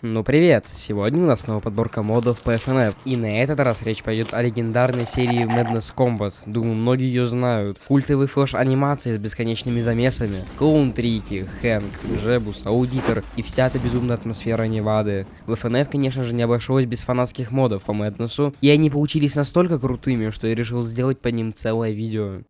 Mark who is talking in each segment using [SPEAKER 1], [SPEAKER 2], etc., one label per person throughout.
[SPEAKER 1] Ну привет! Сегодня у нас снова подборка модов по FNF. И на этот раз речь пойдет о легендарной серии Madness Combat. Думаю, многие ее знают. Культовый флеш-анимации с бесконечными замесами. Клоун Трики, Хэнк, Джебус, Аудитор и вся эта безумная атмосфера Невады. В FNF, конечно же, не обошлось без фанатских модов по Madness'у. И они получились настолько крутыми, что я решил сделать по ним целое видео.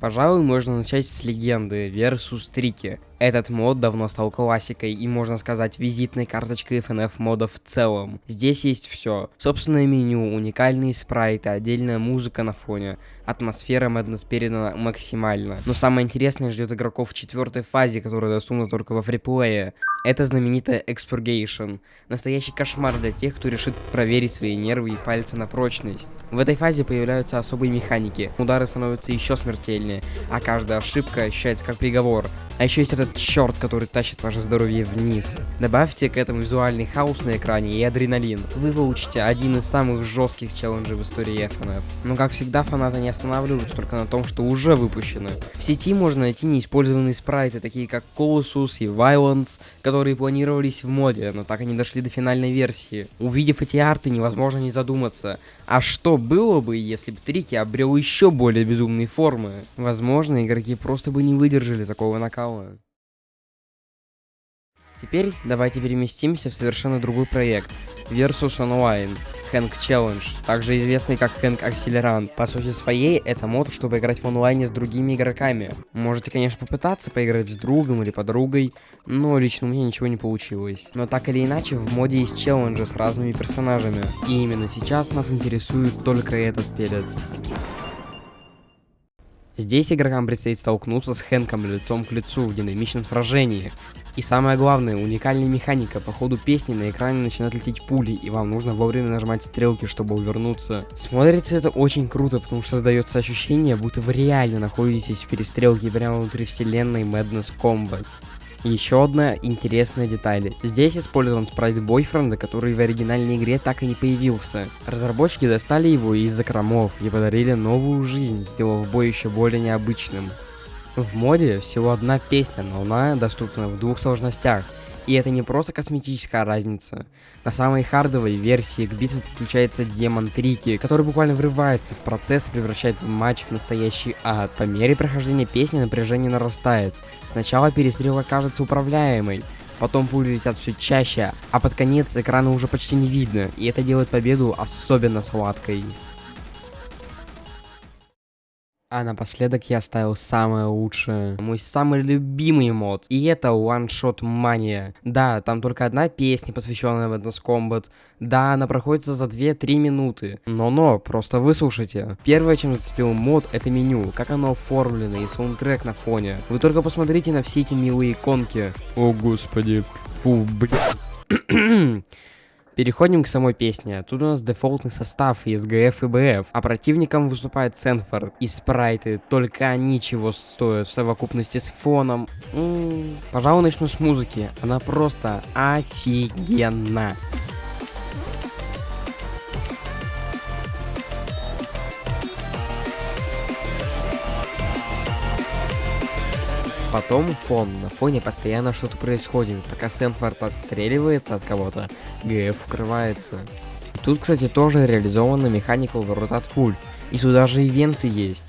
[SPEAKER 1] Пожалуй, можно начать с легенды Versus Трики. Этот мод давно стал классикой и, можно сказать, визитной карточкой FNF мода в целом. Здесь есть все. Собственное меню, уникальные спрайты, отдельная музыка на фоне. Атмосфера Madness передана максимально. Но самое интересное ждет игроков в четвертой фазе, которая доступна только во фриплее. Это знаменитая Expurgation. Настоящий кошмар для тех, кто решит проверить свои нервы и пальцы на прочность. В этой фазе появляются особые механики. Удары становятся еще смертельнее, а каждая ошибка ощущается как приговор. А еще есть этот черт, который тащит ваше здоровье вниз. Добавьте к этому визуальный хаос на экране и адреналин. Вы получите один из самых жестких челленджей в истории FNF. Но как всегда, фанаты не останавливаются только на том, что уже выпущено. В сети можно найти неиспользованные спрайты, такие как Colossus и Violence, которые планировались в моде, но так и не дошли до финальной версии. Увидев эти арты, невозможно не задуматься. А что было бы, если бы Трики обрел еще более безумные формы? Возможно, игроки просто бы не выдержали такого накала. Теперь давайте переместимся в совершенно другой проект. Versus Online. Хэнк Challenge, также известный как Хэнк Accelerant. По сути своей, это мод, чтобы играть в онлайне с другими игроками. Можете, конечно, попытаться поиграть с другом или подругой, но лично у меня ничего не получилось. Но так или иначе, в моде есть челленджи с разными персонажами. И именно сейчас нас интересует только этот пелец. Здесь игрокам предстоит столкнуться с Хэнком лицом к лицу в динамичном сражении. И самое главное, уникальная механика. По ходу песни на экране начинают лететь пули, и вам нужно вовремя нажимать стрелки, чтобы увернуться. Смотрится это очень круто, потому что создается ощущение, будто вы реально находитесь в перестрелке прямо внутри вселенной Madness Combat. Еще одна интересная деталь. Здесь использован спрайт бойфренда, который в оригинальной игре так и не появился. Разработчики достали его из закромов и подарили новую жизнь, сделав бой еще более необычным. В моде всего одна песня, но она доступна в двух сложностях. И это не просто косметическая разница. На самой хардовой версии к битве подключается демон Трики, который буквально врывается в процесс и превращает матч в настоящий ад. По мере прохождения песни напряжение нарастает. Сначала перестрелка кажется управляемой, потом пули летят все чаще, а под конец экрана уже почти не видно, и это делает победу особенно сладкой. А напоследок я оставил самое лучшее, мой самый любимый мод, и это One Shot Mania. Да, там только одна песня, посвященная Madness Combat. Да, она проходится за 2-3 минуты. Но, просто выслушайте. Первое, чем зацепил мод, это меню, как оно оформлено и саундтрек на фоне. Вы только посмотрите на все эти милые иконки. О господи, фу, блин. Переходим к самой песне. Тут у нас дефолтный состав из ГФ и БФ, а противником выступает Сэнфорд. И спрайты, только они чего стоят в совокупности с фоном. Пожалуй, начну с музыки. Она просто офигенна. Потом фон. На фоне постоянно что-то происходит. Пока Сэнфорд отстреливается от кого-то, ГФ укрывается. Тут, кстати, тоже реализована механика уворота от пуль. И тут даже ивенты есть.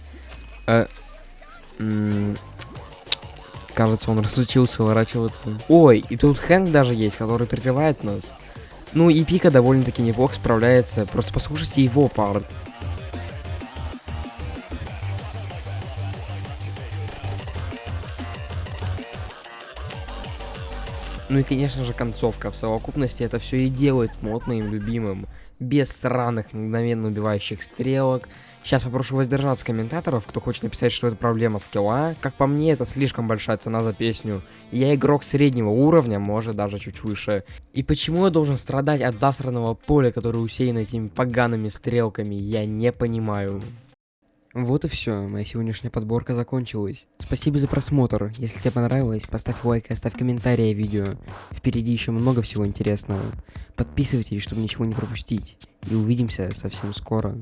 [SPEAKER 1] Кажется, он разучился уворачиваться. Ой, и тут Хэнк даже есть, который прикрывает нас. Ну и Пика довольно-таки неплохо справляется. Просто послушайте его парт. Ну и, конечно же, концовка. В совокупности это все и делает мод моим любимым. Без сраных, мгновенно убивающих стрелок. Сейчас попрошу воздержаться комментаторов, кто хочет написать, что это проблема скилла. Как по мне, это слишком большая цена за песню. Я игрок среднего уровня, может даже чуть выше. И почему я должен страдать от засранного поля, которое усеяно этими погаными стрелками, я не понимаю. Вот и все, моя сегодняшняя подборка закончилась. Спасибо за просмотр. Если тебе понравилось, поставь лайк и оставь комментарий о видео. Впереди еще много всего интересного. Подписывайтесь, чтобы ничего не пропустить. И увидимся совсем скоро.